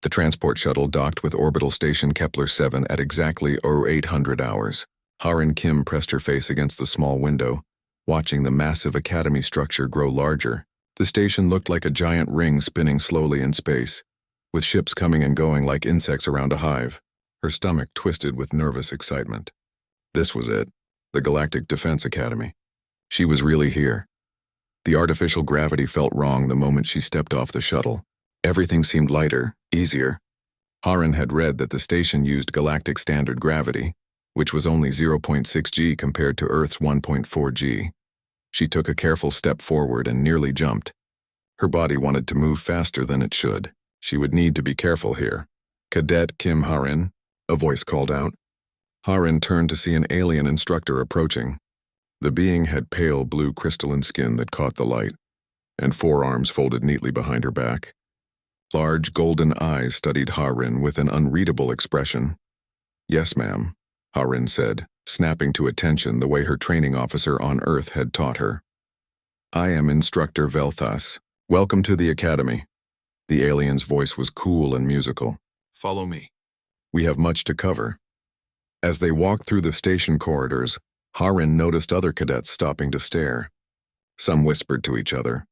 The transport shuttle docked with orbital station Kepler-7 at exactly 0800 hours. Harin Kim pressed her face against the small window, watching the massive academy structure grow larger. The station looked like a giant ring spinning slowly in space, with ships coming and going like insects around a hive. Her stomach twisted with nervous excitement. This was it, the Galactic Defense Academy. She was really here. The artificial gravity felt wrong the moment she stepped off the shuttle. Everything seemed lighter, easier. Harin had read that the station used galactic standard gravity, which was only 0.6 g compared to Earth's 1.4 g. She took a careful step forward and nearly jumped. Her body wanted to move faster than it should. She would need to be careful here. "Cadet Kim Harin," a voice called out. Harin turned to see an alien instructor approaching. The being had pale blue crystalline skin that caught the light, and forearms folded neatly behind her back. Large golden eyes studied Harin with an unreadable expression. "Yes, ma'am," Harin said, snapping to attention the way her training officer on Earth had taught her. "I am Instructor Velthas. Welcome to the Academy." The alien's voice was cool and musical. "Follow me. We have much to cover." As they walked through the station corridors, Harin noticed other cadets stopping to stare. Some whispered to each other.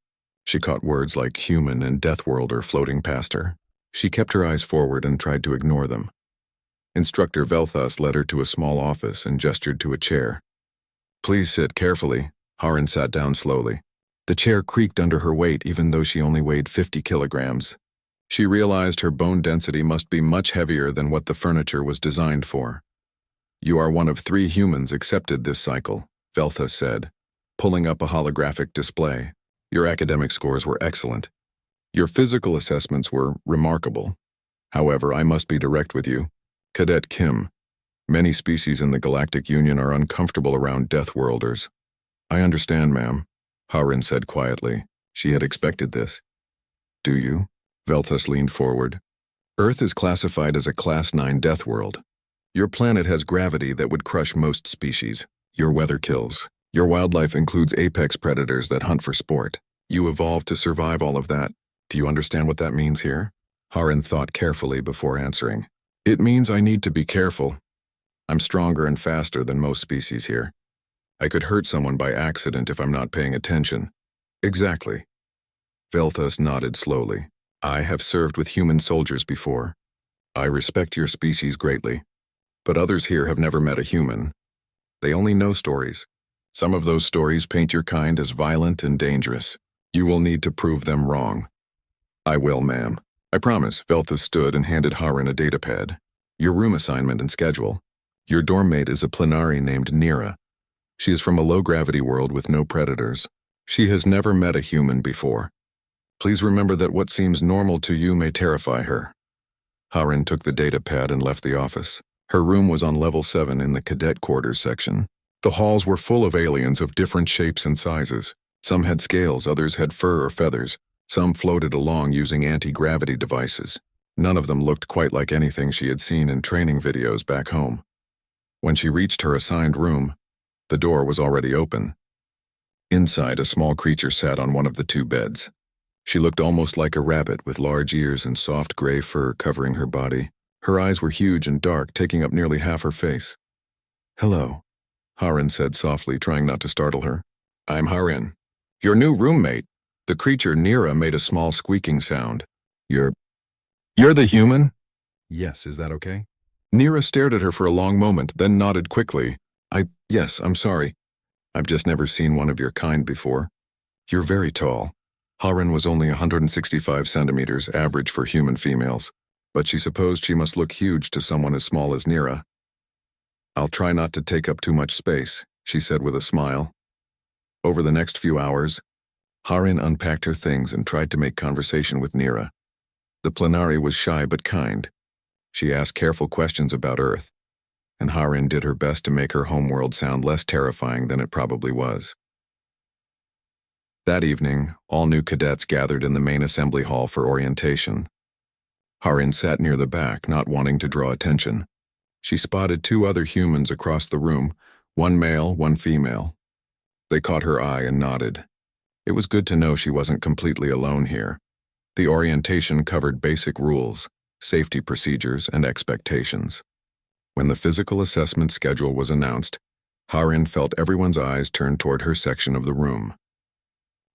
She caught words like human and Deathworlder floating past her. She kept her eyes forward and tried to ignore them. Instructor Velthas led her to a small office and gestured to a chair. "Please sit carefully." Harin sat down slowly. The chair creaked under her weight even though she only weighed 50 kilograms. She realized her bone density must be much heavier than what the furniture was designed for. "You are one of 3 humans accepted this cycle," Velthas said, pulling up a holographic display. "Your academic scores were excellent. Your physical assessments were remarkable. However, I must be direct with you. Cadet Kim, many species in the Galactic Union are uncomfortable around Deathworlders." "I understand, ma'am," Harin said quietly. She had expected this. "Do you?" Velthas leaned forward. "Earth is classified as a Class 9 death world. Your planet has gravity that would crush most species. Your weather kills. Your wildlife includes apex predators that hunt for sport. You evolved to survive all of that. Do you understand what that means here?" Harin thought carefully before answering. "It means I need to be careful. I'm stronger and faster than most species here. I could hurt someone by accident if I'm not paying attention." "Exactly." Velthas nodded slowly. "I have served with human soldiers before. I respect your species greatly. But others here have never met a human. They only know stories. Some of those stories paint your kind as violent and dangerous. You will need to prove them wrong." "I will, ma'am. I promise." Velthas stood and handed Harin a datapad. "Your room assignment and schedule. Your dorm mate is a plenary named Nira. She is from a low-gravity world with no predators. She has never met a human before. Please remember that what seems normal to you may terrify her." Harin took the datapad and left the office. Her room was on level 7 in the cadet quarters section. The halls were full of aliens of different shapes and sizes. Some had scales, others had fur or feathers. Some floated along using anti-gravity devices. None of them looked quite like anything she had seen in training videos back home. When she reached her assigned room, the door was already open. Inside, a small creature sat on one of the 2 beds. She looked almost like a rabbit with large ears and soft gray fur covering her body. Her eyes were huge and dark, taking up nearly half her face. "Hello," Harin said softly, trying not to startle her. "I'm Harin. Your new roommate." The creature Nira made a small squeaking sound. You're the human?" "Yes, is that okay?" Nira stared at her for a long moment, then nodded quickly. Yes, I'm sorry. I've just never seen one of your kind before." "You're very tall." Harin was only 165 centimeters, average for human females, but she supposed she must look huge to someone as small as Nira. "I'll try not to take up too much space," she said with a smile. Over the next few hours, Harin unpacked her things and tried to make conversation with Nira. The plenary was shy but kind. She asked careful questions about Earth, and Harin did her best to make her homeworld sound less terrifying than it probably was. That evening, all new cadets gathered in the main assembly hall for orientation. Harin sat near the back, not wanting to draw attention. She spotted 2 other humans across the room, one male, one female. They caught her eye and nodded. It was good to know she wasn't completely alone here. The orientation covered basic rules. safety procedures, and expectations. When the physical assessment schedule was announced, Harin felt everyone's eyes turn toward her section of the room.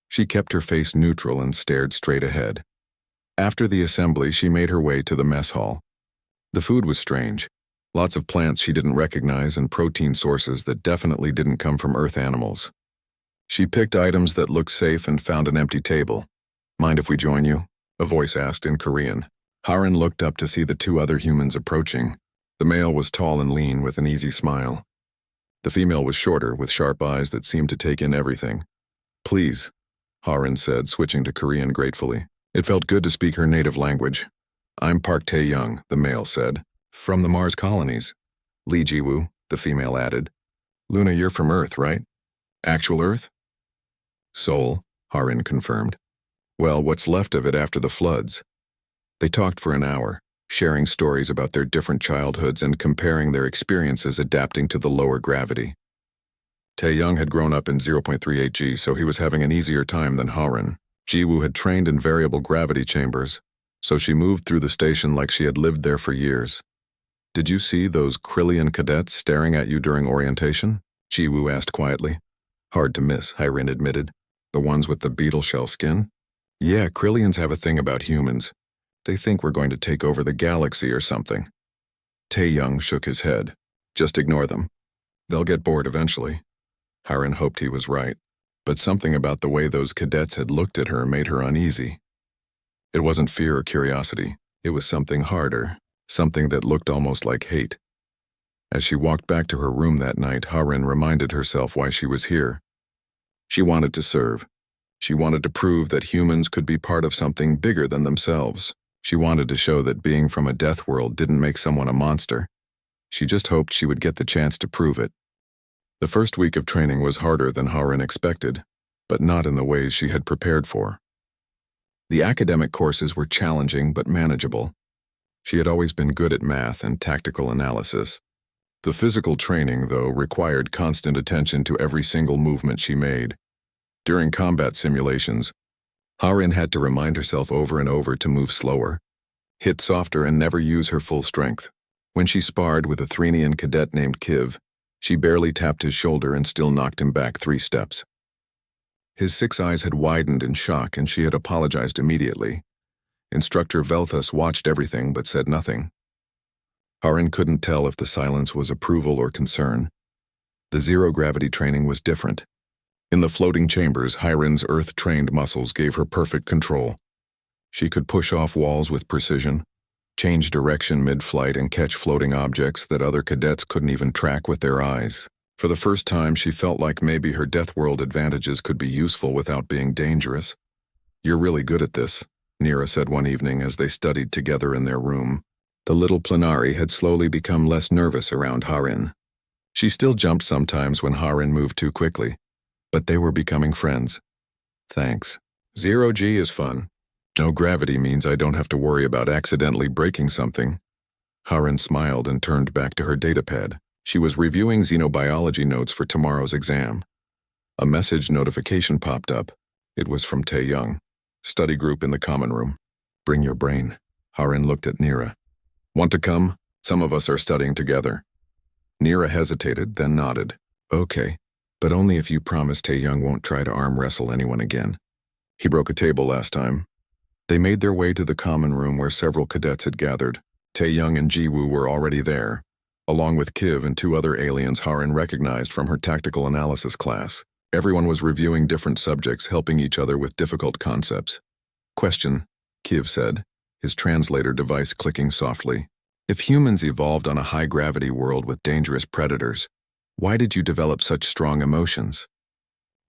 She kept her face neutral and stared straight ahead. After the assembly, she made her way to the mess hall. The food was strange. Lots of plants she didn't recognize and protein sources that definitely didn't come from Earth animals. She picked items that looked safe and found an empty table. "Mind if we join you?" a voice asked in Korean. Harin looked up to see the two other humans approaching. The male was tall and lean with an easy smile. The female was shorter, with sharp eyes that seemed to take in everything. "Please," Harin said, switching to Korean gratefully. It felt good to speak her native language. "I'm Park Tae-young," the male said. "From the Mars colonies." "Lee Ji-woo," the female added. "Luna, you're from Earth, right?" "Actual Earth?" "Seoul," Harin confirmed. "Well, what's left of it after the floods?" They talked for an hour, sharing stories about their different childhoods and comparing their experiences adapting to the lower gravity. Tae-young had grown up in 0.38 G, so he was having an easier time than Harin. Ji-woo had trained in variable gravity chambers, so she moved through the station like she had lived there for years. "Did you see those Krillian cadets staring at you during orientation?" Ji-woo asked quietly. "Hard to miss," Harin admitted. "The ones with the beetle shell skin?" "Yeah, Krillians have a thing about humans. They think we're going to take over the galaxy or something." Tae-young shook his head. "Just ignore them. They'll get bored eventually." Harin hoped he was right, but something about the way those cadets had looked at her made her uneasy. It wasn't fear or curiosity. It was something harder, something that looked almost like hate. As she walked back to her room that night, Harin reminded herself why she was here. She wanted to serve. She wanted to prove that humans could be part of something bigger than themselves. She wanted to show that being from a death world didn't make someone a monster. She just hoped she would get the chance to prove it. The first week of training was harder than Harin expected, but not in the ways she had prepared for. The academic courses were challenging but manageable. She had always been good at math and tactical analysis. The physical training, though, required constant attention to every single movement she made. During combat simulations, Harin had to remind herself over and over to move slower, hit softer, and never use her full strength. When she sparred with a Threnian cadet named Kiv, she barely tapped his shoulder and still knocked him back 3 steps. His 6 eyes had widened in shock, and she had apologized immediately. Instructor Velthus watched everything but said nothing. Harin couldn't tell if the silence was approval or concern. The zero-gravity training was different. In the floating chambers, Harin's Earth-trained muscles gave her perfect control. She could push off walls with precision, change direction mid-flight, and catch floating objects that other cadets couldn't even track with their eyes. For the first time, she felt like maybe her Death World advantages could be useful without being dangerous. "You're really good at this," Nira said one evening as they studied together in their room. The little Plenary had slowly become less nervous around Harin. She still jumped sometimes when Harin moved too quickly, but they were becoming friends. "Thanks. 0G is fun. No gravity means I don't have to worry about accidentally breaking something." Harin smiled and turned back to her datapad. She was reviewing xenobiology notes for tomorrow's exam. A message notification popped up. It was from Tae-young. "Study group in the common room. Bring your brain." Harin looked at Nira. "Want to come? Some of us are studying together." Nira hesitated, then nodded. "Okay, but only if you promise Tae-young won't try to arm wrestle anyone again. He broke a table last time." They made their way to the common room where several cadets had gathered. Tae-young and Ji-woo were already there, along with Kiv and 2 other aliens Harin recognized from her tactical analysis class. Everyone was reviewing different subjects, helping each other with difficult concepts. "Question," Kiv said, his translator device clicking softly. "If humans evolved on a high-gravity world with dangerous predators, why did you develop such strong emotions?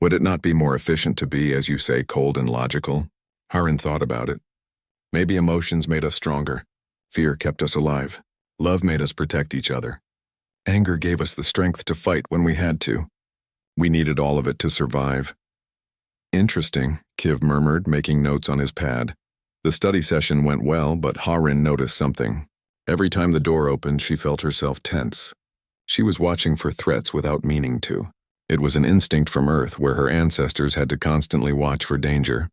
Would it not be more efficient to be, as you say, cold and logical?" Harin thought about it. "Maybe emotions made us stronger. Fear kept us alive. Love made us protect each other. Anger gave us the strength to fight when we had to. We needed all of it to survive." "Interesting," Kiv murmured, making notes on his pad. The study session went well, but Harin noticed something. Every time the door opened, she felt herself tense. She was watching for threats without meaning to. It was an instinct from Earth, where her ancestors had to constantly watch for danger.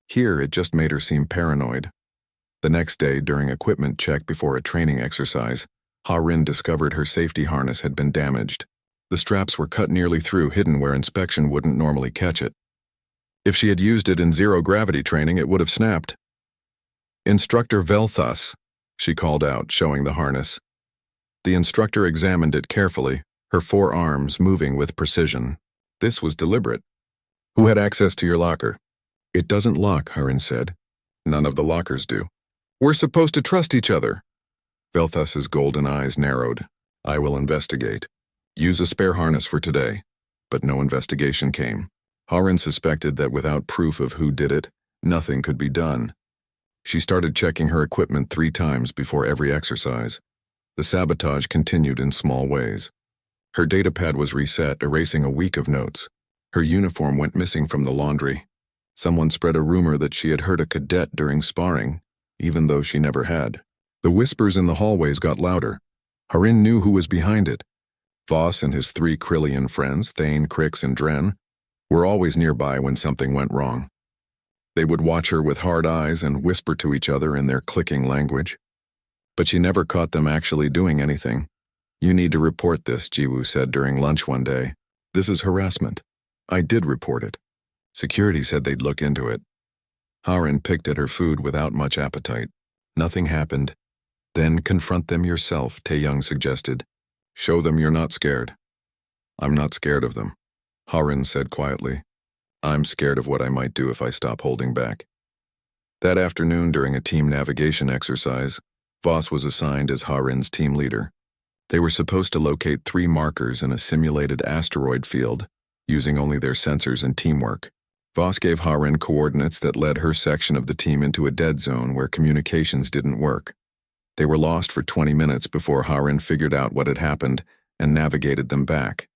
Here, it just made her seem paranoid. The next day, during equipment check before a training exercise, Ha-Rin discovered her safety harness had been damaged. The straps were cut nearly through, hidden where inspection wouldn't normally catch it. If she had used it in zero-gravity training, it would have snapped. "Instructor Velthas," she called out, showing the harness. The instructor examined it carefully, her 4 arms moving with precision. This was deliberate. "Who had access to your locker?" "It doesn't lock," Ha-Rin said. "None of the lockers do." "We're supposed to trust each other." Velthas's golden eyes narrowed. "I will investigate. Use a spare harness for today." But no investigation came. Ha-Rin suspected that without proof of who did it, nothing could be done. She started checking her equipment 3 times before every exercise. The sabotage continued in small ways. Her datapad was reset, erasing a week of notes. Her uniform went missing from the laundry. Someone spread a rumor that she had hurt a cadet during sparring, even though she never had. The whispers in the hallways got louder. Ha-Rin knew who was behind it. Voss and his 3 Krillian friends, Thane, Crix, and Dren, were always nearby when something went wrong. They would watch her with hard eyes and whisper to each other in their clicking language. But she never caught them actually doing anything. "You need to report this," Jiwoo said during lunch one day. "This is harassment." "I did report it. Security said they'd look into it." Ha-Rin picked at her food without much appetite. Nothing happened. "Then confront them yourself," Tae-young suggested. "Show them you're not scared." "I'm not scared of them," Ha-Rin said quietly. "I'm scared of what I might do if I stop holding back." That afternoon, during a team navigation exercise, Voss was assigned as Ha-Rin's team leader. They were supposed to locate 3 markers in a simulated asteroid field, using only their sensors and teamwork. Voss gave Ha-Rin coordinates that led her section of the team into a dead zone where communications didn't work. They were lost for 20 minutes before Ha-Rin figured out what had happened and navigated them back.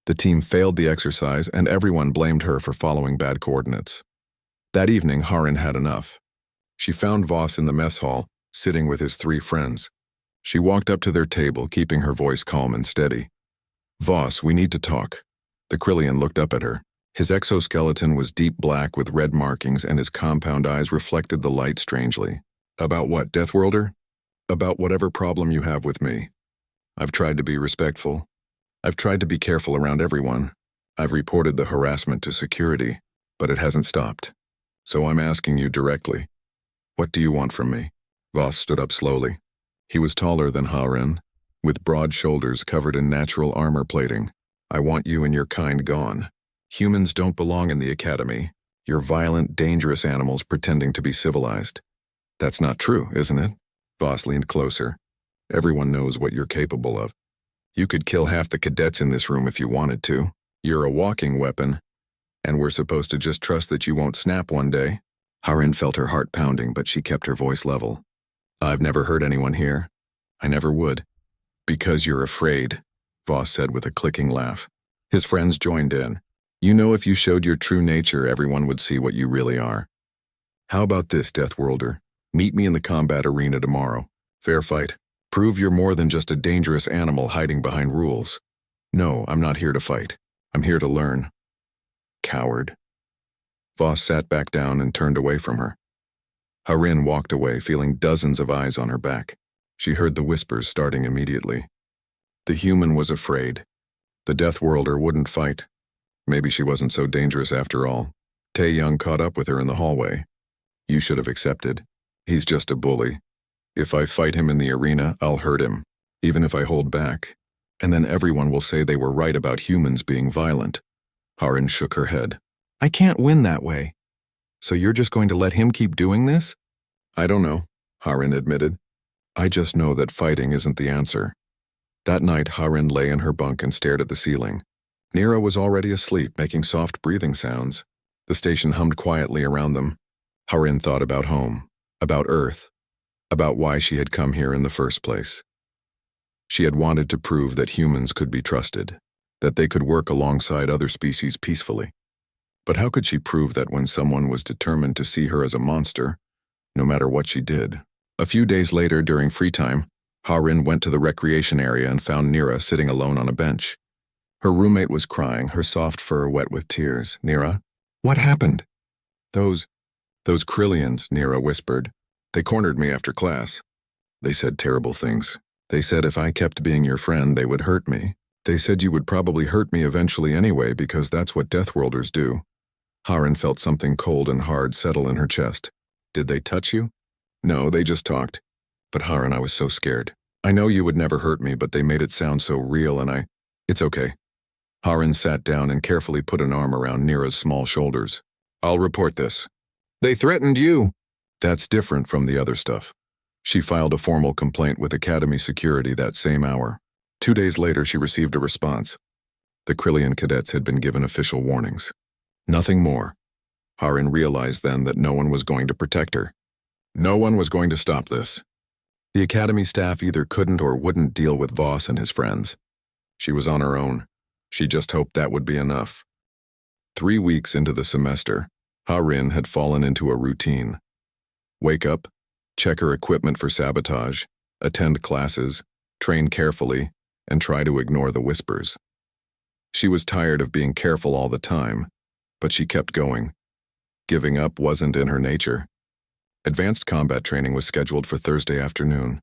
The team failed the exercise, and everyone blamed her for following bad coordinates. That evening, Ha-Rin had enough. She found Voss in the mess hall, sitting with his 3 friends. She walked up to their table, keeping her voice calm and steady. "Voss, we need to talk." The Krillian looked up at her. His exoskeleton was deep black with red markings, and his compound eyes reflected the light strangely. "About what, Deathworlder?" "About whatever problem you have with me. I've tried to be respectful. I've tried to be careful around everyone. I've reported the harassment to security, but it hasn't stopped. So I'm asking you directly. What do you want from me?" Voss stood up slowly. He was taller than Ha-Rin, with broad shoulders covered in natural armor plating. "I want you and your kind gone. Humans don't belong in the academy. You're violent, dangerous animals pretending to be civilized." "That's not true, isn't it?" Voss leaned closer. "Everyone knows what you're capable of. You could kill half the cadets in this room if you wanted to. You're a walking weapon, and we're supposed to just trust that you won't snap one day." Ha-Rin felt her heart pounding, but she kept her voice level. "I've never hurt anyone here. I never would." "Because you're afraid," Voss said with a clicking laugh. His friends joined in. "You know, if you showed your true nature, everyone would see what you really are. How about this, Deathworlder? Meet me in the combat arena tomorrow. Fair fight. Prove you're more than just a dangerous animal hiding behind rules." "No, I'm not here to fight. I'm here to learn." "Coward." Voss sat back down and turned away from her. Ha-Rin walked away, feeling dozens of eyes on her back. She heard the whispers starting immediately. The human was afraid. The Deathworlder wouldn't fight. Maybe she wasn't so dangerous after all. Tae-young caught up with her in the hallway. "You should have accepted. He's just a bully. If I fight him in the arena, I'll hurt him, even if I hold back. And then everyone will say they were right about humans being violent." Ha-Rin shook her head. "I can't win that way. So you're just going to let him keep doing this?" "I don't know," Ha-Rin admitted. "I just know that fighting isn't the answer." That night, Ha-Rin lay in her bunk and stared at the ceiling. Nira was already asleep, making soft breathing sounds. The station hummed quietly around them. Ha-Rin thought about home, about Earth, about why she had come here in the first place. She had wanted to prove that humans could be trusted, that they could work alongside other species peacefully. But how could she prove that when someone was determined to see her as a monster, no matter what she did? A few days later, during free time, Ha-Rin went to the recreation area and found Nira sitting alone on a bench. Her roommate was crying, her soft fur wet with tears. "Nira, what happened?" Those Krillians," Nira whispered. They cornered me after class. They said terrible things. They said if I kept being your friend, they would hurt me. They said you would probably hurt me eventually anyway because that's what Deathworlders do. Harin felt something cold and hard settle in her chest. Did they touch you? No, they just talked. But Harin, I was so scared. I know you would never hurt me, but they made it sound so real and It's okay. Harin sat down and carefully put an arm around Nira's small shoulders. I'll report this. They threatened you. That's different from the other stuff. She filed a formal complaint with Academy Security that same hour. 2 days later, she received a response. The Krillian cadets had been given official warnings. Nothing more. Harin realized then that no one was going to protect her. No one was going to stop this. The Academy staff either couldn't or wouldn't deal with Voss and his friends. She was on her own. She just hoped that would be enough. 3 weeks into the semester, Harin had fallen into a routine. Wake up, check her equipment for sabotage, attend classes, train carefully, and try to ignore the whispers. She was tired of being careful all the time, but she kept going. Giving up wasn't in her nature. Advanced combat training was scheduled for Thursday afternoon.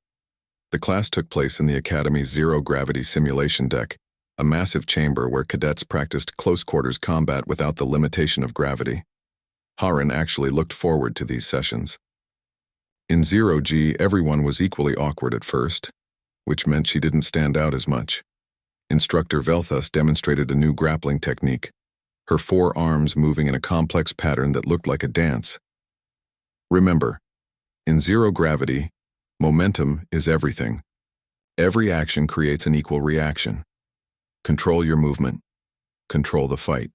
The class took place in the Academy's zero-gravity simulation deck, a massive chamber where cadets practiced close-quarters combat without the limitation of gravity. Harin actually looked forward to these sessions. In zero-G, everyone was equally awkward at first, which meant she didn't stand out as much. Instructor Velthus demonstrated a new grappling technique, her 4 arms moving in a complex pattern that looked like a dance. Remember, in zero gravity, momentum is everything. Every action creates an equal reaction. Control your movement. Control the fight.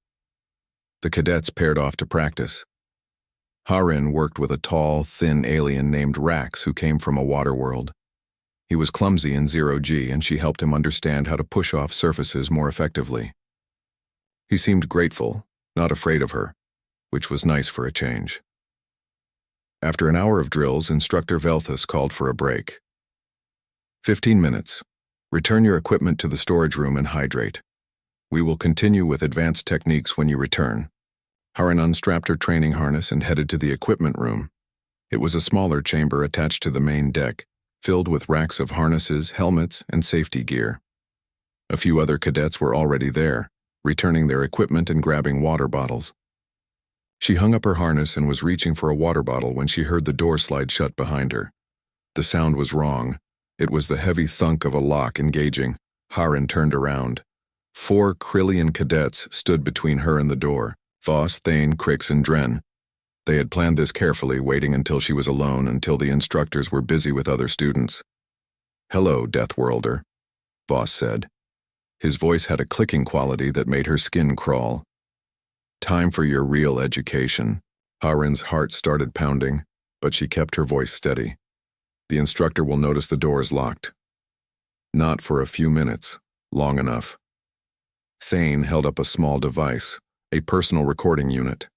The cadets paired off to practice. Harin worked with a tall, thin alien named Rax who came from a water world. He was clumsy in zero-G, and she helped him understand how to push off surfaces more effectively. He seemed grateful, not afraid of her, which was nice for a change. After an hour of drills, Instructor Velthus called for a break. 15 minutes. Return your equipment to the storage room and hydrate. We will continue with advanced techniques when you return. Harin unstrapped her training harness and headed to the equipment room. It was a smaller chamber attached to the main deck, filled with racks of harnesses, helmets, and safety gear. A few other cadets were already there, returning their equipment and grabbing water bottles. She hung up her harness and was reaching for a water bottle when she heard the door slide shut behind her. The sound was wrong. It was the heavy thunk of a lock engaging. Harin turned around. 4 Krillian cadets stood between her and the door, Voss, Thane, Crix, and Dren. They had planned this carefully, waiting until she was alone, until the instructors were busy with other students. Hello, Deathworlder, Voss said. His voice had a clicking quality that made her skin crawl. Time for your real education. Harin's heart started pounding, but she kept her voice steady. The instructor will notice the door is locked. Not for a few minutes, long enough. Thane held up a small device, a personal recording unit.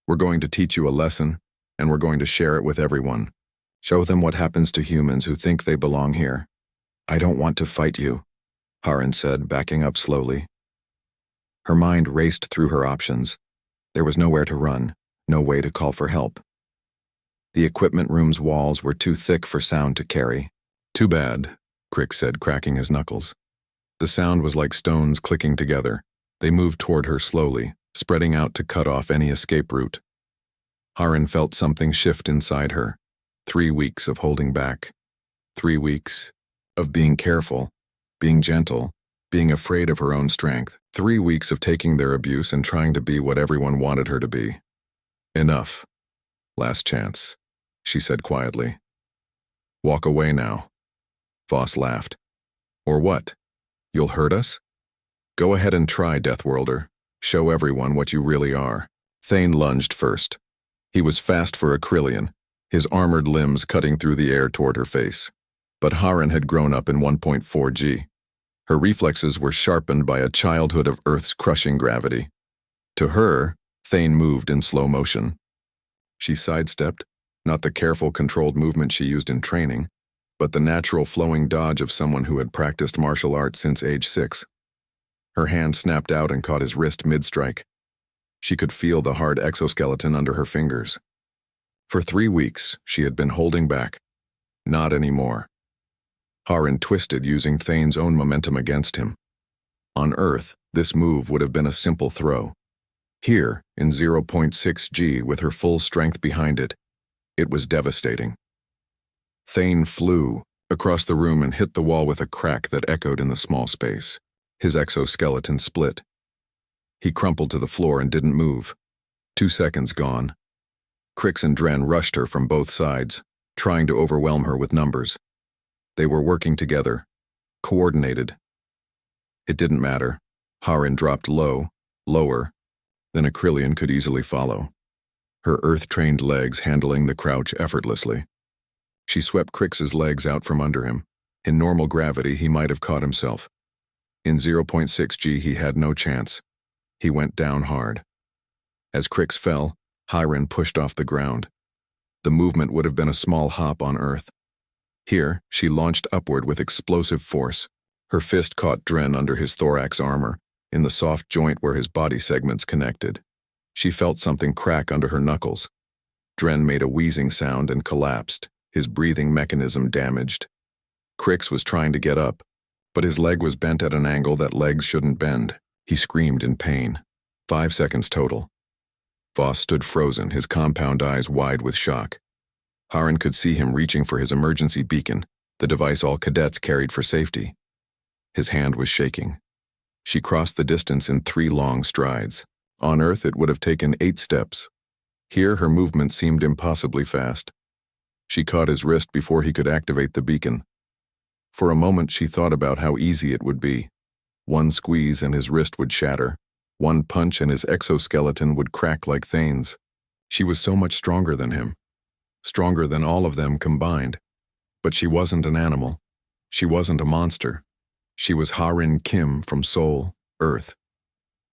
We're going to teach you a lesson, and we're going to share it with everyone. Show them what happens to humans who think they belong here. I don't want to fight you, Harin said, backing up slowly. Her mind raced through her options. There was nowhere to run, no way to call for help. The equipment room's walls were too thick for sound to carry. Too bad, Crick said, cracking his knuckles. The sound was like stones clicking together. They moved toward her slowly, spreading out to cut off any escape route. Harin felt something shift inside her. 3 weeks of holding back. 3 weeks of being careful, being gentle, being afraid of her own strength. 3 weeks of taking their abuse and trying to be what everyone wanted her to be. Enough. Last chance, she said quietly. Walk away now. Voss laughed. Or what? You'll hurt us? Go ahead and try, Deathworlder. Show everyone what you really are. Thane lunged first. He was fast for a Krillian, his armored limbs cutting through the air toward her face. But Harin had grown up in 1.4G. Her reflexes were sharpened by a childhood of Earth's crushing gravity. To her, Thane moved in slow motion. She sidestepped, not the careful, controlled movement she used in training, but the natural flowing dodge of someone who had practiced martial arts since age 6. Her hand snapped out and caught his wrist mid-strike. She could feel the hard exoskeleton under her fingers. For 3 weeks, she had been holding back. Not anymore. Harin twisted, using Thane's own momentum against him. On Earth, this move would have been a simple throw. Here, in 0.6 G, with her full strength behind it, it was devastating. Thane flew across the room and hit the wall with a crack that echoed in the small space. His exoskeleton split. He crumpled to the floor and didn't move. 2 seconds gone. Crix and Dren rushed her from both sides, trying to overwhelm her with numbers. They were working together, coordinated. It didn't matter. Harin dropped low, lower, than a Krillian could easily follow, her Earth-trained legs handling the crouch effortlessly. She swept Crix's legs out from under him. In normal gravity, he might have caught himself. In 0.6 G, he had no chance. He went down hard. As Crix fell, Harin pushed off the ground. The movement would have been a small hop on Earth. Here, she launched upward with explosive force. Her fist caught Dren under his thorax armor, in the soft joint where his body segments connected. She felt something crack under her knuckles. Dren made a wheezing sound and collapsed, his breathing mechanism damaged. Crix was trying to get up, but his leg was bent at an angle that legs shouldn't bend. He screamed in pain. 5 seconds total. Voss stood frozen, his compound eyes wide with shock. Harin could see him reaching for his emergency beacon, the device all cadets carried for safety. His hand was shaking. She crossed the distance in 3 long strides. On Earth, it would have taken 8 steps. Here, her movement seemed impossibly fast. She caught his wrist before he could activate the beacon. For a moment, she thought about how easy it would be. 1 squeeze and his wrist would shatter. 1 punch and his exoskeleton would crack like Thane's. She was so much stronger than him. Stronger than all of them combined. But she wasn't an animal. She wasn't a monster. She was Harin Kim from Seoul, Earth.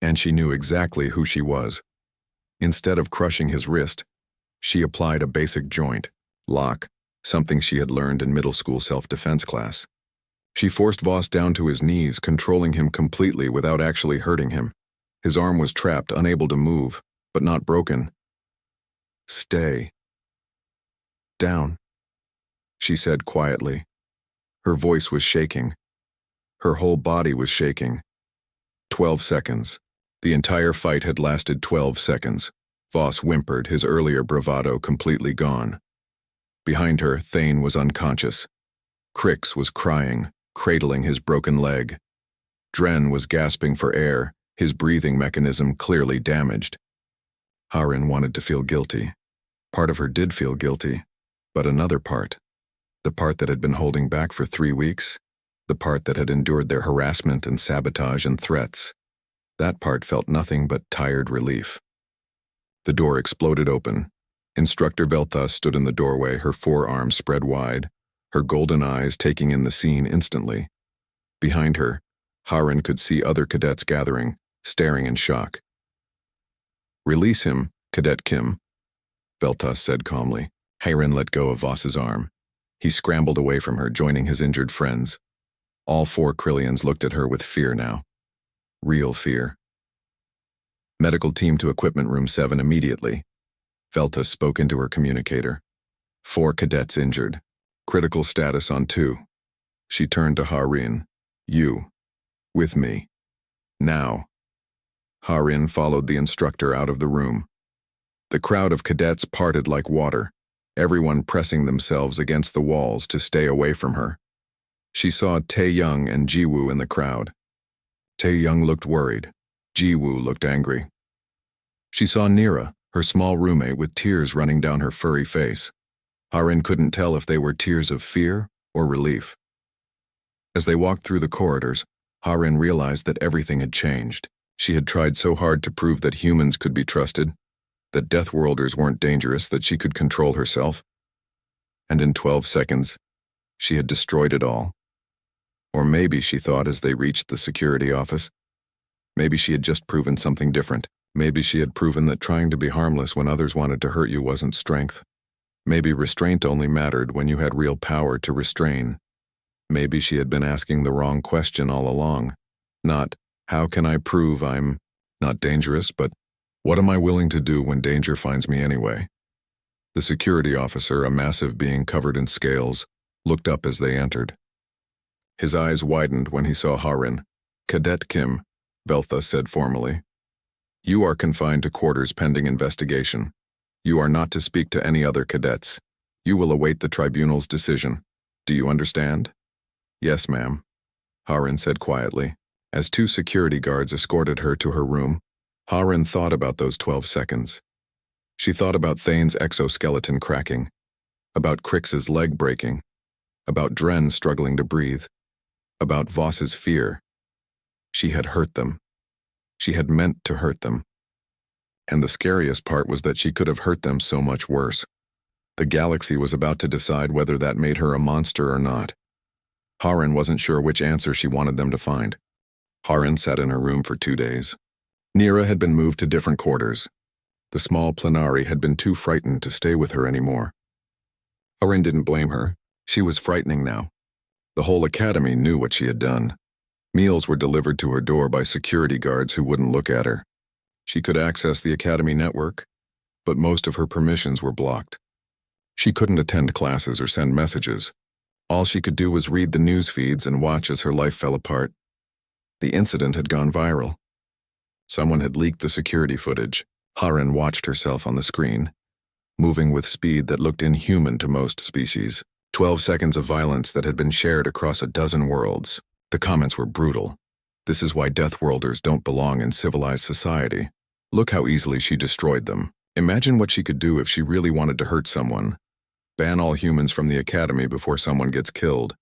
And she knew exactly who she was. Instead of crushing his wrist, she applied a basic joint, lock, something she had learned in middle school self-defense class. She forced Voss down to his knees, controlling him completely without actually hurting him. His arm was trapped, unable to move, but not broken. "Stay. Down," she said quietly. Her voice was shaking. Her whole body was shaking. 12 seconds. The entire fight had lasted 12 seconds. Voss whimpered, his earlier bravado completely gone. Behind her, Thane was unconscious. Crix was crying, cradling his broken leg. Dren was gasping for air, his breathing mechanism clearly damaged. Harin wanted to feel guilty. Part of her did feel guilty, but another part, the part that had been holding back for 3 weeks, the part that had endured their harassment and sabotage and threats, that part felt nothing but tired relief. The door exploded open. Instructor Velthas stood in the doorway, her forearms spread wide, her golden eyes taking in the scene instantly. Behind her, Harin could see other cadets gathering, staring in shock. "Release him, Cadet Kim," Velthas said calmly. Harin let go of Voss's arm. He scrambled away from her, joining his injured friends. All 4 Krillians looked at her with fear now. Real fear. "Medical team to Equipment Room 7 immediately." Velthas spoke into her communicator. 4 cadets injured. Critical status on 2. She turned to Harin. "You. With me. Now." Harin followed the instructor out of the room. The crowd of cadets parted like water, everyone pressing themselves against the walls to stay away from her. She saw Tae-young and Ji-woo in the crowd. Tae-young looked worried. Ji-woo looked angry. She saw Nira, her small roommate, with tears running down her furry face. Harin couldn't tell if they were tears of fear or relief. As they walked through the corridors, Harin realized that everything had changed. She had tried so hard to prove that humans could be trusted, that Deathworlders weren't dangerous, that she could control herself. And in 12 seconds, she had destroyed it all. Or maybe, she thought as they reached the security office, maybe she had just proven something different. Maybe she had proven that trying to be harmless when others wanted to hurt you wasn't strength. Maybe restraint only mattered when you had real power to restrain. Maybe she had been asking the wrong question all along. Not, how can I prove I'm not dangerous, but what am I willing to do when danger finds me anyway? The security officer, a massive being covered in scales, looked up as they entered. His eyes widened when he saw Harin. "Cadet Kim," Veltha said formally. "You are confined to quarters pending investigation. You are not to speak to any other cadets. You will await the tribunal's decision. Do you understand?" "Yes, ma'am," Harin said quietly. As two security guards escorted her to her room, Harin thought about those 12 seconds. She thought about Thane's exoskeleton cracking, about Crix's leg breaking, about Dren struggling to breathe, about Voss's fear. She had hurt them. She had meant to hurt them. And the scariest part was that she could have hurt them so much worse. The galaxy was about to decide whether that made her a monster or not. Harin wasn't sure which answer she wanted them to find. Harin sat in her room for 2 days. Nira had been moved to different quarters. The small Plenari had been too frightened to stay with her anymore. Harin didn't blame her. She was frightening now. The whole academy knew what she had done. Meals were delivered to her door by security guards who wouldn't look at her. She could access the academy network, but most of her permissions were blocked. She couldn't attend classes or send messages. All she could do was read the news feeds and watch as her life fell apart. The incident had gone viral. Someone had leaked the security footage. Harin watched herself on the screen, moving with speed that looked inhuman to most species. 12 seconds of violence that had been shared across a dozen worlds. The comments were brutal. "This is why Deathworlders don't belong in civilized society. Look how easily she destroyed them. Imagine what she could do if she really wanted to hurt someone. Ban all humans from the academy before someone gets killed."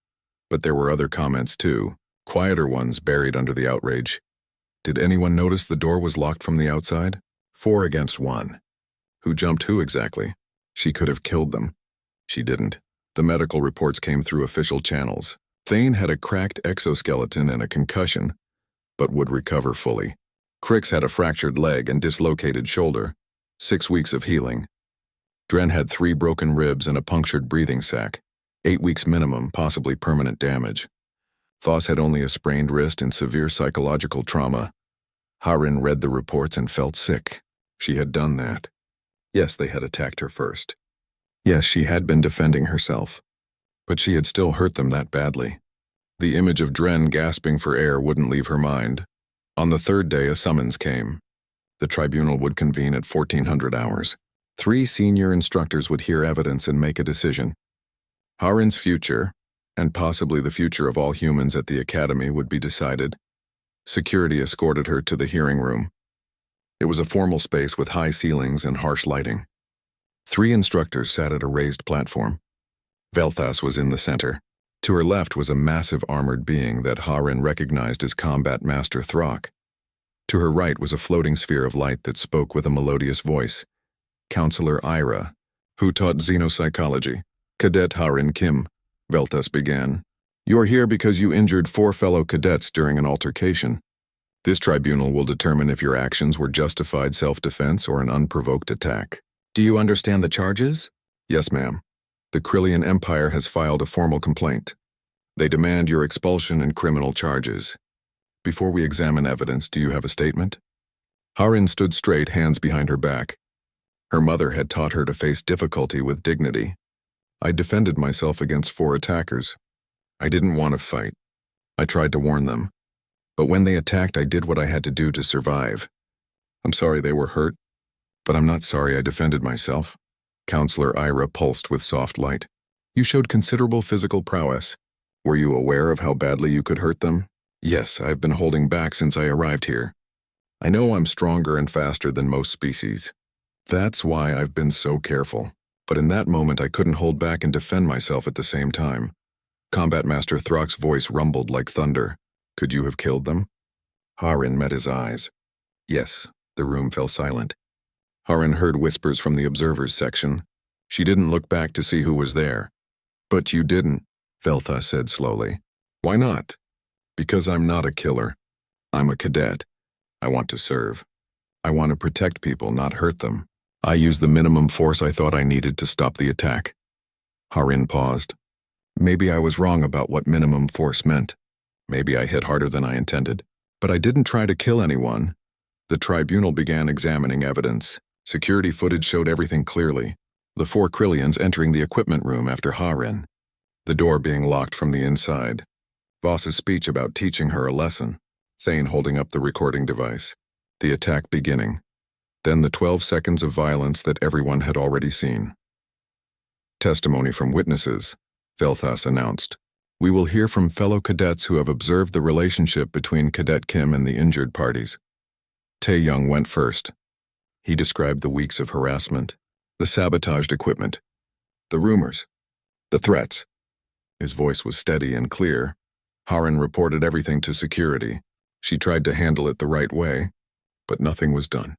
But there were other comments too, quieter ones buried under the outrage. Did anyone notice the door was locked from the outside? 4 against 1. Who jumped who exactly? She could have killed them. She didn't. The medical reports came through official channels. Thane had a cracked exoskeleton and a concussion, but would recover fully. Crix had a fractured leg and dislocated shoulder. 6 weeks of healing. Dren had 3 broken ribs and a punctured breathing sac. 8 weeks minimum, possibly permanent damage. Voss had only a sprained wrist and severe psychological trauma. Harin read the reports and felt sick. She had done that. Yes, they had attacked her first. Yes, she had been defending herself. But she had still hurt them that badly. The image of Dren gasping for air wouldn't leave her mind. On the 3rd day, a summons came. The tribunal would convene at 1400 hours. 3 senior instructors would hear evidence and make a decision. Harin's future, and possibly the future of all humans at the academy, would be decided. Security escorted her to the hearing room. It was a formal space with high ceilings and harsh lighting. 3 instructors sat at a raised platform. Velthas was in the center. To her left was a massive armored being that Harin recognized as Combat Master Throck. To her right was a floating sphere of light that spoke with a melodious voice. Counselor Ira, who taught xenopsychology. "Cadet Harin Kim," Velthas began. "You are here because you injured 4 fellow cadets during an altercation. This tribunal will determine if your actions were justified self-defense or an unprovoked attack. Do you understand the charges?" "Yes, ma'am. The Krillian Empire has filed a formal complaint. They demand your expulsion and criminal charges. Before we examine evidence, do you have a statement?" Harin stood straight, hands behind her back. Her mother had taught her to face difficulty with dignity. "I defended myself against 4 attackers. I didn't want to fight. I tried to warn them. But when they attacked, I did what I had to do to survive. I'm sorry they were hurt, but I'm not sorry I defended myself." Counselor Ira pulsed with soft light. "You showed considerable physical prowess. Were you aware of how badly you could hurt them?" "Yes, I've been holding back since I arrived here. I know I'm stronger and faster than most species. That's why I've been so careful. But in that moment I couldn't hold back and defend myself at the same time." Combat Master Throck's voice rumbled like thunder. "Could you have killed them?" Harin met his eyes. "Yes." The room fell silent. Harin heard whispers from the observers section. She didn't look back to see who was there. "But you didn't," Veltha said slowly. "Why not?" "Because I'm not a killer. I'm a cadet. I want to serve. I want to protect people, not hurt them. I used the minimum force I thought I needed to stop the attack." Harin paused. "Maybe I was wrong about what minimum force meant. Maybe I hit harder than I intended. But I didn't try to kill anyone." The tribunal began examining evidence. Security footage showed everything clearly. the 4 Krillians entering the equipment room after Harin, the door being locked from the inside. Voss's speech about teaching her a lesson, Thane holding up the recording device, the attack beginning, then the 12 seconds of violence that everyone had already seen. Testimony from witnesses, Velthas announced. We will hear from fellow cadets who have observed the relationship between Cadet Kim and the injured parties. Tae-young went first. He described the weeks of harassment, the sabotaged equipment, the rumors, the threats. His voice was steady and clear. Harin reported everything to security. She tried to handle it the right way, but nothing was done.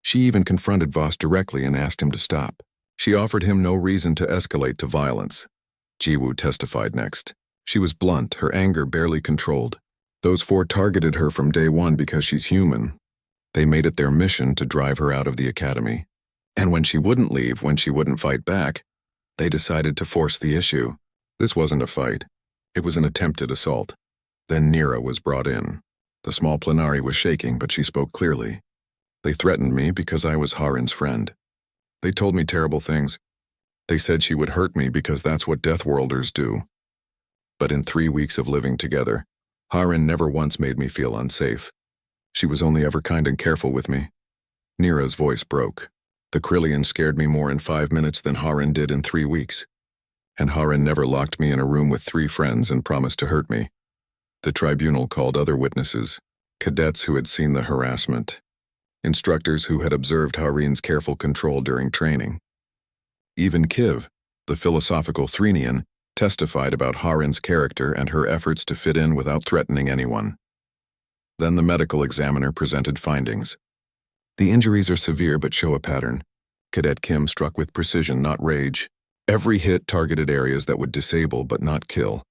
She even confronted Voss directly and asked him to stop. She offered him no reason to escalate to violence. Jiwoo testified next. She was blunt, her anger barely controlled. Those 4 targeted her from day one because she's human. They made it their mission to drive her out of the academy. And when she wouldn't leave, when she wouldn't fight back, they decided to force the issue. This wasn't a fight. It was an attempted assault. Then Nira was brought in. The small plenary was shaking, but she spoke clearly. They threatened me because I was Harin's friend. They told me terrible things. They said she would hurt me because that's what Deathworlders do. But in 3 weeks of living together, Harin never once made me feel unsafe. She was only ever kind and careful with me. Nira's voice broke. The Krillian scared me more in 5 minutes than Harin did in 3 weeks. And Harin never locked me in a room with 3 friends and promised to hurt me. The tribunal called other witnesses, cadets who had seen the harassment, instructors who had observed Harin's careful control during training. Even Kiv, the philosophical Threnian, testified about Harin's character and her efforts to fit in without threatening anyone. Then the medical examiner presented findings. The injuries are severe but show a pattern. Cadet Kim struck with precision, not rage. Every hit targeted areas that would disable but not kill.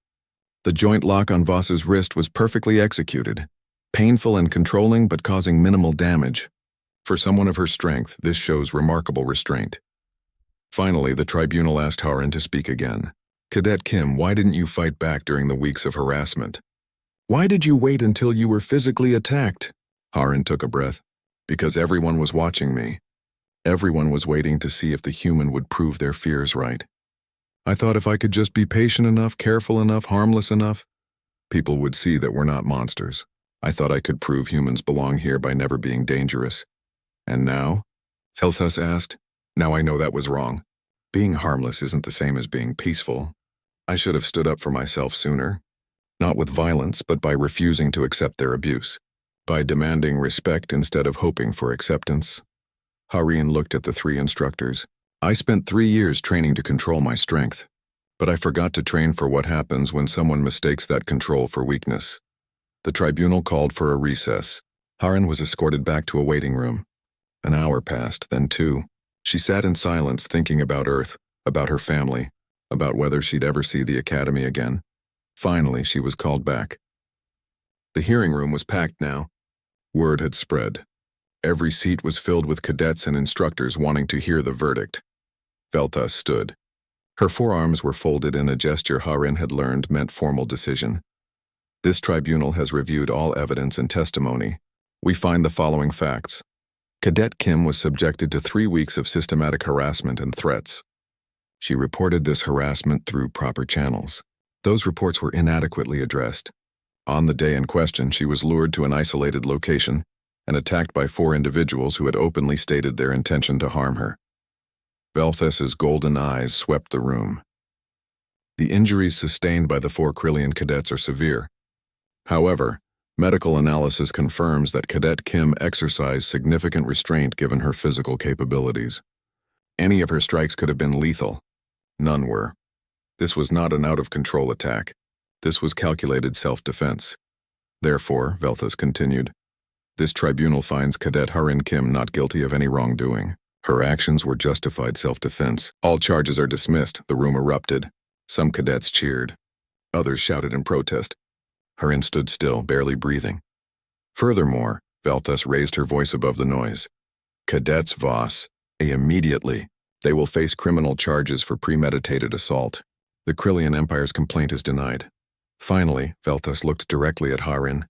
The joint lock on Voss's wrist was perfectly executed, painful and controlling but causing minimal damage. For someone of her strength, this shows remarkable restraint. Finally, the tribunal asked Harin to speak again. Cadet Kim, why didn't you fight back during the weeks of harassment? Why did you wait until you were physically attacked? Harin took a breath. Because everyone was watching me. Everyone was waiting to see if the human would prove their fears right. I thought if I could just be patient enough, careful enough, harmless enough, people would see that we're not monsters. I thought I could prove humans belong here by never being dangerous. And now? Velthas asked. Now I know that was wrong. Being harmless isn't the same as being peaceful. I should have stood up for myself sooner. Not with violence, but by refusing to accept their abuse. By demanding respect instead of hoping for acceptance. Harin looked at the 3 instructors. I spent 3 years training to control my strength. But I forgot to train for what happens when someone mistakes that control for weakness. The tribunal called for a recess. Harin was escorted back to a waiting room. An hour passed, then 2. She sat in silence thinking about Earth, about her family, about whether she'd ever see the academy again. Finally, she was called back. The hearing room was packed now. Word had spread. Every seat was filled with cadets and instructors wanting to hear the verdict. Velthas stood. Her forearms were folded in a gesture Harin had learned meant formal decision. This tribunal has reviewed all evidence and testimony. We find the following facts. Cadet Kim was subjected to 3 weeks of systematic harassment and threats. She reported this harassment through proper channels. Those reports were inadequately addressed. On the day in question, she was lured to an isolated location and attacked by 4 individuals who had openly stated their intention to harm her. Velthas's golden eyes swept the room. The injuries sustained by the 4 Krillian cadets are severe. However, medical analysis confirms that Cadet Kim exercised significant restraint given her physical capabilities. Any of her strikes could have been lethal. None were. This was not an out-of-control attack. This was calculated self-defense. Therefore, Velthas continued, this tribunal finds Cadet Harin Kim not guilty of any wrongdoing. Her actions were justified self-defense. All charges are dismissed. The room erupted. Some cadets cheered. Others shouted in protest. Harin stood still, barely breathing. Furthermore, Velthas raised her voice above the noise. Cadets Voss, immediately. They will face criminal charges for premeditated assault. The Krillian Empire's complaint is denied. Finally, Velthas looked directly at Harin.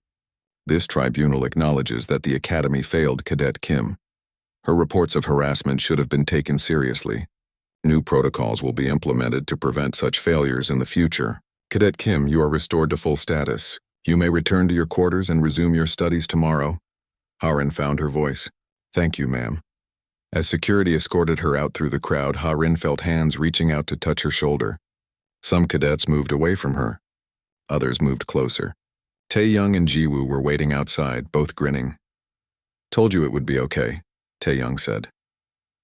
This tribunal acknowledges that the Academy failed Cadet Kim. Her reports of harassment should have been taken seriously. New protocols will be implemented to prevent such failures in the future. Cadet Kim, you are restored to full status. You may return to your quarters and resume your studies tomorrow. Harin found her voice. Thank you, ma'am. As security escorted her out through the crowd, Harin felt hands reaching out to touch her shoulder. Some cadets moved away from her. Others moved closer. Tae-young and Ji-woo were waiting outside, both grinning. Told you it would be okay, Tae-young said.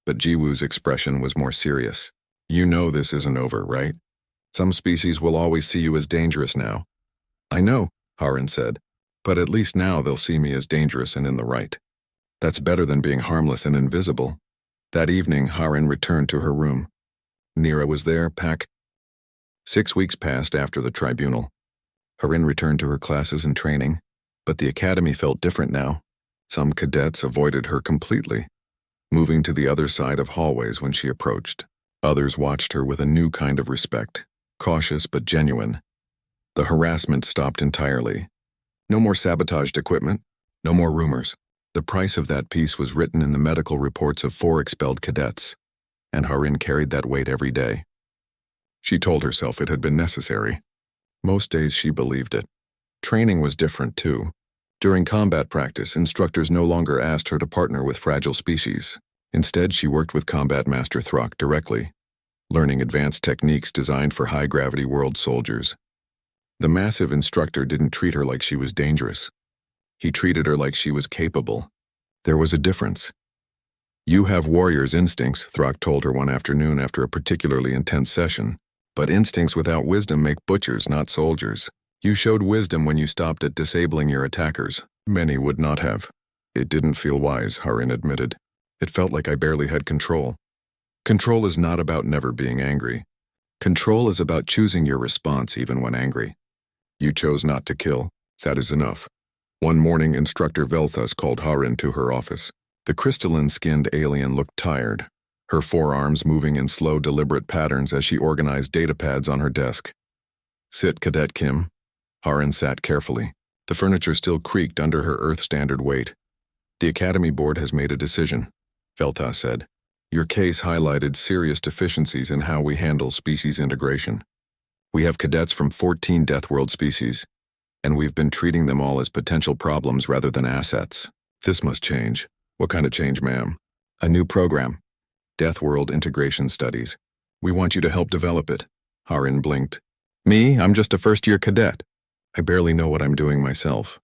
But Ji-woo's expression was more serious. You know this isn't over, right? Some species will always see you as dangerous now. I know, Harin said, but at least now they'll see me as dangerous and in the right. That's better than being harmless and invisible. That evening, Harin returned to her room. Nira was there, pack. 6 weeks passed after the tribunal. Harin returned to her classes and training, but the academy felt different now. Some cadets avoided her completely, moving to the other side of hallways when she approached. Others watched her with a new kind of respect, cautious but genuine. The harassment stopped entirely. No more sabotaged equipment, no more rumors. The price of that peace was written in the medical reports of 4 expelled cadets, and Harin carried that weight every day. She told herself it had been necessary. Most days she believed it. Training was different too. During combat practice, instructors no longer asked her to partner with fragile species. Instead, she worked with Combat Master Throck directly, learning advanced techniques designed for high-gravity world soldiers. The massive instructor didn't treat her like she was dangerous. He treated her like she was capable. There was a difference. You have warrior's instincts, Throck told her one afternoon after a particularly intense session. But instincts without wisdom make butchers, not soldiers. You showed wisdom when you stopped at disabling your attackers. Many would not have. It didn't feel wise, Harin admitted. It felt like I barely had control. Control is not about never being angry. Control is about choosing your response even when angry. You chose not to kill. That is enough. One morning, Instructor Velthus called Harin to her office. The crystalline-skinned alien looked tired, her forearms moving in slow, deliberate patterns as she organized datapads on her desk. Sit, Cadet Kim. Harin sat carefully. The furniture still creaked under her Earth-standard weight. The Academy Board has made a decision, Velthus said. Your case highlighted serious deficiencies in how we handle species integration. We have cadets from 14 Deathworld species, and we've been treating them all as potential problems rather than assets. This must change. What kind of change, ma'am? A new program. Deathworld Integration Studies. We want you to help develop it. Harin blinked. Me? I'm just a first-year cadet. I barely know what I'm doing myself.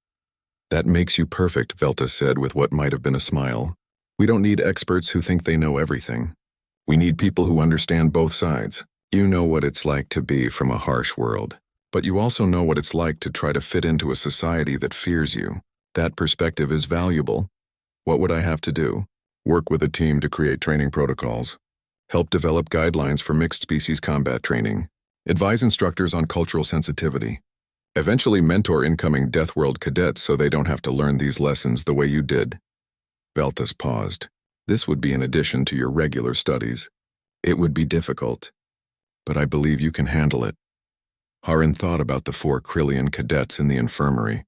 That makes you perfect, Velthus said with what might have been a smile. We don't need experts who think they know everything. We need people who understand both sides. You know what it's like to be from a harsh world, but you also know what it's like to try to fit into a society that fears you. That perspective is valuable. What would I have to do? Work with a team to create training protocols. Help develop guidelines for mixed species combat training. Advise instructors on cultural sensitivity. Eventually mentor incoming Deathworld cadets so they don't have to learn these lessons the way you did. Velthus paused. This would be in addition to your regular studies. It would be difficult, but I believe you can handle it. Harin thought about the 4 Krillian cadets in the infirmary.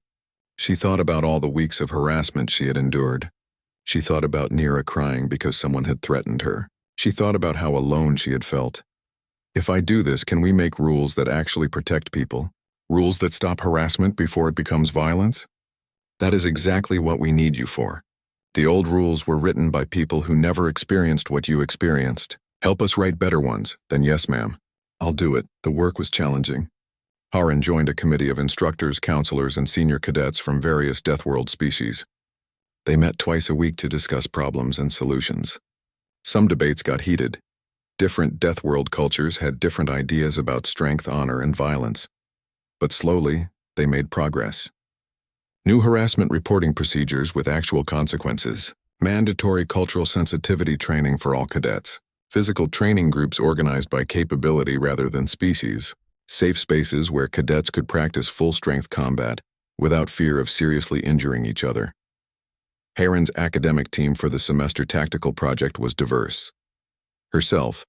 She thought about all the weeks of harassment she had endured. She thought about Nira crying because someone had threatened her. She thought about how alone she had felt. If I do this, can we make rules that actually protect people? Rules that stop harassment before it becomes violence? That is exactly what we need you for. The old rules were written by people who never experienced what you experienced. Help us write better ones, then yes, ma'am. I'll do it. The work was challenging. Harin joined a committee of instructors, counselors, and senior cadets from various Deathworld species. They met twice a week to discuss problems and solutions. Some debates got heated. Different Deathworld cultures had different ideas about strength, honor, and violence. But slowly, they made progress. New harassment reporting procedures with actual consequences. Mandatory cultural sensitivity training for all cadets. Physical training groups organized by capability rather than species. Safe spaces where cadets could practice full-strength combat without fear of seriously injuring each other. Harin's academic team for the semester tactical project was diverse. Herself,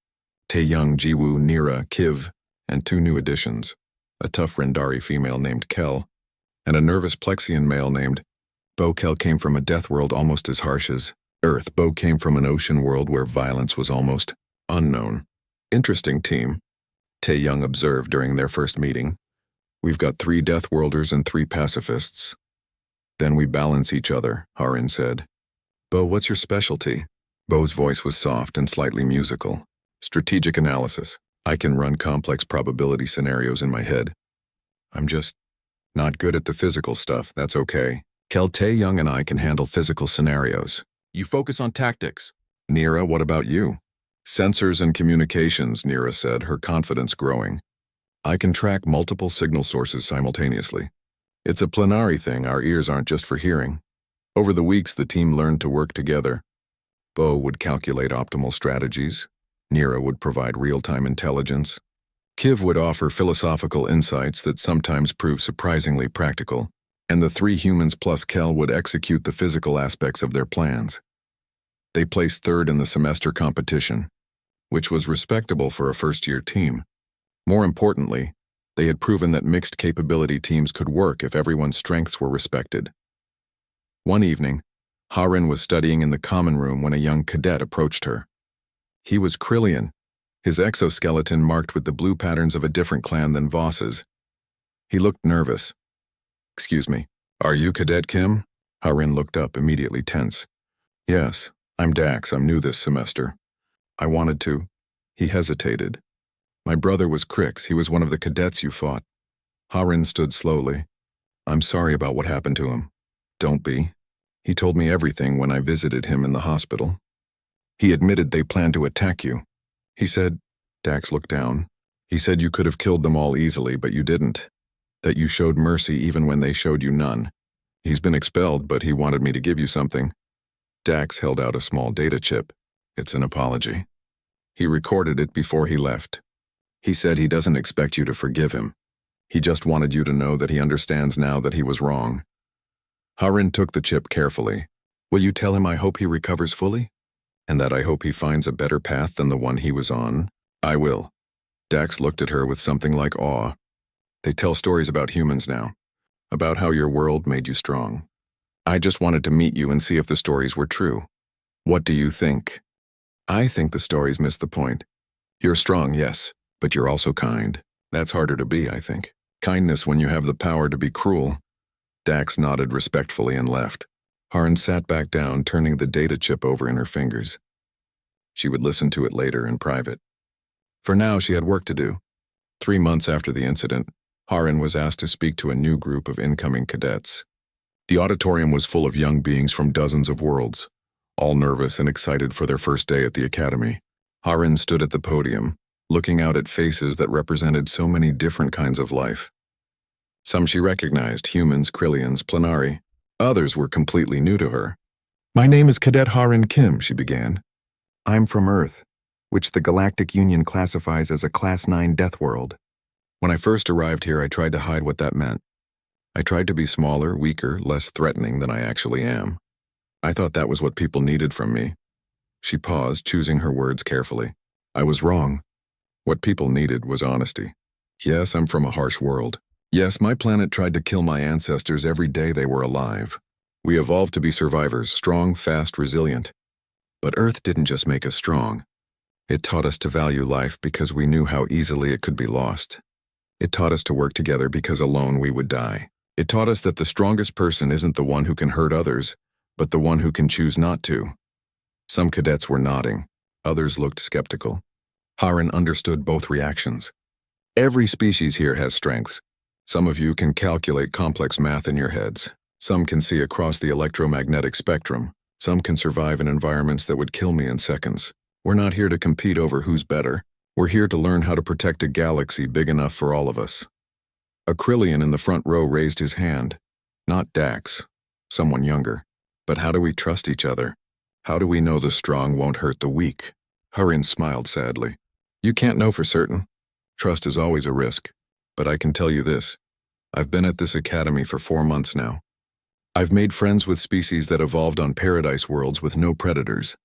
Tae-young, Ji-woo, Nira, Kiv, and 2 new additions, a tough Rendari female named Kel, and a nervous Plexian male named Bo. Kel came from a death world almost as harsh as Earth. Bo came from an ocean world where violence was almost unknown. Interesting team, Tae-young observed during their first meeting. We've got 3 Deathworlders and 3 pacifists. Then we balance each other, Harin said. Bo, what's your specialty? Bo's voice was soft and slightly musical. Strategic analysis. I can run complex probability scenarios in my head. I'm just not good at the physical stuff, that's okay. Tae-young and I can handle physical scenarios. You focus on tactics. Nira, what about you? Sensors and communications, Nira said, her confidence growing. I can track multiple signal sources simultaneously. It's a plenary thing, our ears aren't just for hearing. Over the weeks, the team learned to work together. Bo would calculate optimal strategies. Nira would provide real-time intelligence. Kiv would offer philosophical insights that sometimes prove surprisingly practical. And the 3 humans plus Kel would execute the physical aspects of their plans. They placed 3rd in the semester competition, which was respectable for a first-year team. More importantly, they had proven that mixed capability teams could work if everyone's strengths were respected. One evening, Harin was studying in the common room when a young cadet approached her. He was Krillian, his exoskeleton marked with the blue patterns of a different clan than Voss's. He looked nervous. Excuse me, are you Cadet Kim? Harin looked up, immediately tense. Yes, I'm Dax, I'm new this semester. I wanted to. He hesitated. My brother was Crix, he was one of the cadets you fought. Harin stood slowly. I'm sorry about what happened to him. Don't be. He told me everything when I visited him in the hospital. He admitted they planned to attack you. He said, Dax looked down. He said you could have killed them all easily, but you didn't. That you showed mercy even when they showed you none. He's been expelled, but he wanted me to give you something. Dax held out a small data chip. It's an apology. He recorded it before he left. He said he doesn't expect you to forgive him. He just wanted you to know that he understands now that he was wrong. Harin took the chip carefully. Will you tell him I hope he recovers fully? And that I hope he finds a better path than the one he was on? I will. Dax looked at her with something like awe. They tell stories about humans now, about how your world made you strong. I just wanted to meet you and see if the stories were true. What do you think? I think the stories miss the point. You're strong, yes, but you're also kind. That's harder to be, I think. Kindness when you have the power to be cruel. Dax nodded respectfully and left. Harin sat back down, turning the data chip over in her fingers. She would listen to it later in private. For now, she had work to do. 3 months after the incident, Harin was asked to speak to a new group of incoming cadets. The auditorium was full of young beings from dozens of worlds, all nervous and excited for their first day at the academy. Harin stood at the podium, looking out at faces that represented so many different kinds of life. Some she recognized, humans, Krillians, Plenari. Others were completely new to her. My name is Cadet Harin Kim, she began. I'm from Earth, which the Galactic Union classifies as a Class 9 death world. When I first arrived here, I tried to hide what that meant. I tried to be smaller, weaker, less threatening than I actually am. I thought that was what people needed from me. She paused, choosing her words carefully. I was wrong. What people needed was honesty. Yes, I'm from a harsh world. Yes, my planet tried to kill my ancestors every day they were alive. We evolved to be survivors, strong, fast, resilient. But Earth didn't just make us strong. It taught us to value life because we knew how easily it could be lost. It taught us to work together because alone we would die. It taught us that the strongest person isn't the one who can hurt others, but the one who can choose not to. Some cadets were nodding. Others looked skeptical. Harin understood both reactions. Every species here has strengths. Some of you can calculate complex math in your heads. Some can see across the electromagnetic spectrum. Some can survive in environments that would kill me in seconds. We're not here to compete over who's better. We're here to learn how to protect a galaxy big enough for all of us. A Krillian in the front row raised his hand. Not Dax, someone younger. But how do we trust each other? How do we know the strong won't hurt the weak? Harin smiled sadly. You can't know for certain. Trust is always a risk. But I can tell you this. I've been at this academy for 4 months now. I've made friends with species that evolved on paradise worlds with no predators.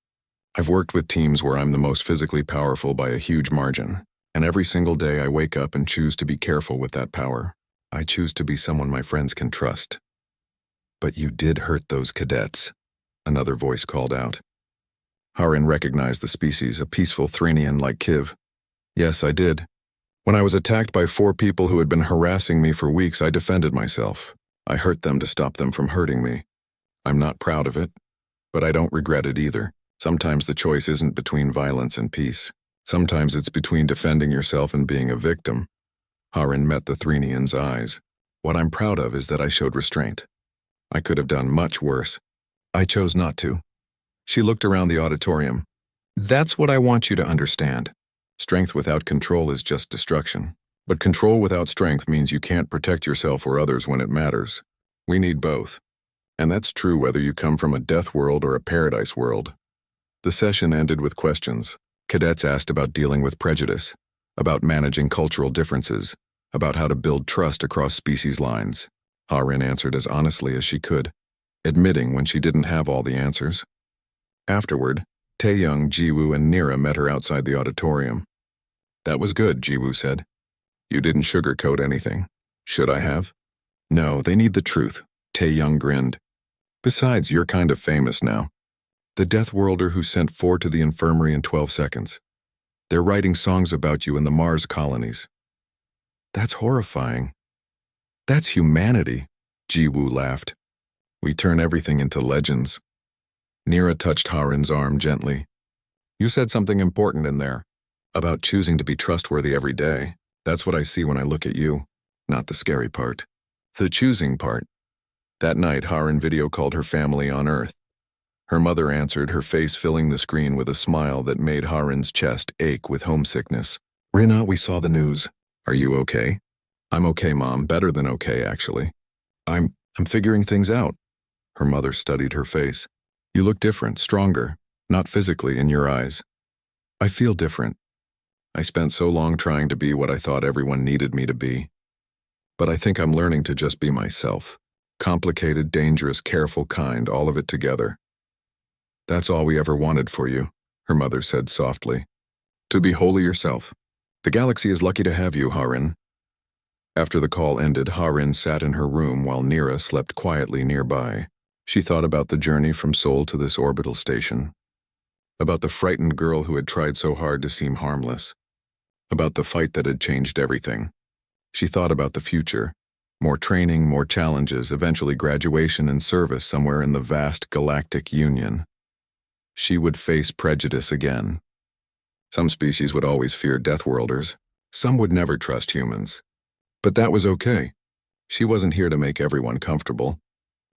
I've worked with teams where I'm the most physically powerful by a huge margin. And every single day I wake up and choose to be careful with that power. I choose to be someone my friends can trust. But you did hurt those cadets, another voice called out. Harin recognized the species, a peaceful Thranian like Kiv. Yes, I did. When I was attacked by 4 people who had been harassing me for weeks, I defended myself. I hurt them to stop them from hurting me. I'm not proud of it, but I don't regret it either. Sometimes the choice isn't between violence and peace. Sometimes it's between defending yourself and being a victim. Harin met the Threnian's eyes. What I'm proud of is that I showed restraint. I could have done much worse. I chose not to. She looked around the auditorium. That's what I want you to understand. Strength without control is just destruction. But control without strength means you can't protect yourself or others when it matters. We need both. And that's true whether you come from a death world or a paradise world. The session ended with questions. Cadets asked about dealing with prejudice, about managing cultural differences, about how to build trust across species lines. Harin answered as honestly as she could, admitting when she didn't have all the answers. Afterward, Taeyoung, Jiwoo, and Nira met her outside the auditorium. That was good, Jiwoo said. You didn't sugarcoat anything. Should I have? No, they need the truth. Taeyoung grinned. Besides, you're kind of famous now. The Deathworlder who sent 4 to the Infirmary in 12 seconds. They're writing songs about you in the Mars colonies. That's horrifying. That's humanity, Jiwoo laughed. We turn everything into legends. Nira touched Harin's arm gently. You said something important in there, about choosing to be trustworthy every day. That's what I see when I look at you, not the scary part. The choosing part. That night, Harin video called her family on Earth. Her mother answered, her face filling the screen with a smile that made Harin's chest ache with homesickness. Rina, we saw the news. Are you okay? I'm okay, Mom. Better than okay, actually. I'm figuring things out. Her mother studied her face. You look different, stronger, not physically in your eyes. I feel different. I spent so long trying to be what I thought everyone needed me to be. But I think I'm learning to just be myself. Complicated, dangerous, careful, kind, all of it together. That's all we ever wanted for you, her mother said softly. To be wholly yourself. The galaxy is lucky to have you, Harin. After the call ended, Harin sat in her room while Nira slept quietly nearby. She thought about the journey from Sol to this orbital station. About the frightened girl who had tried so hard to seem harmless. About the fight that had changed everything. She thought about the future. More training, more challenges, eventually graduation and service somewhere in the vast Galactic Union. She would face prejudice again. Some species would always fear Deathworlders. Some would never trust humans. But that was okay. She wasn't here to make everyone comfortable.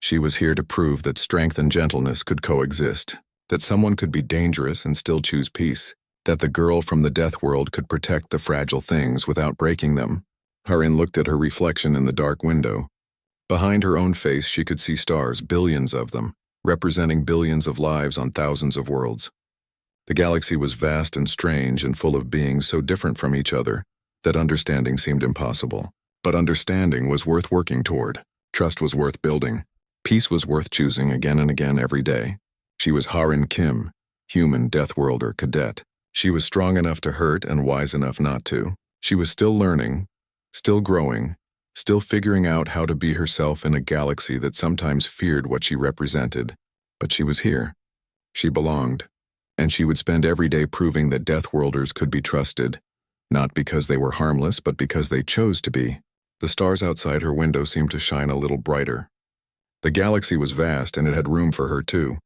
She was here to prove that strength and gentleness could coexist, that someone could be dangerous and still choose peace, that the girl from the death world could protect the fragile things without breaking them. Harin looked at her reflection in the dark window. Behind her own face, she could see stars, billions of them, representing billions of lives on thousands of worlds. The galaxy was vast and strange and full of beings so different from each other that understanding seemed impossible. But understanding was worth working toward. Trust was worth building. Peace was worth choosing again and again every day. She was Harin Kim, human Deathworlder Cadet. She was strong enough to hurt and wise enough not to. She was still learning, still growing, still figuring out how to be herself in a galaxy that sometimes feared what she represented. But she was here. She belonged. And she would spend every day proving that Deathworlders could be trusted, not because they were harmless, but because they chose to be. The stars outside her window seemed to shine a little brighter. The galaxy was vast, and it had room for her too.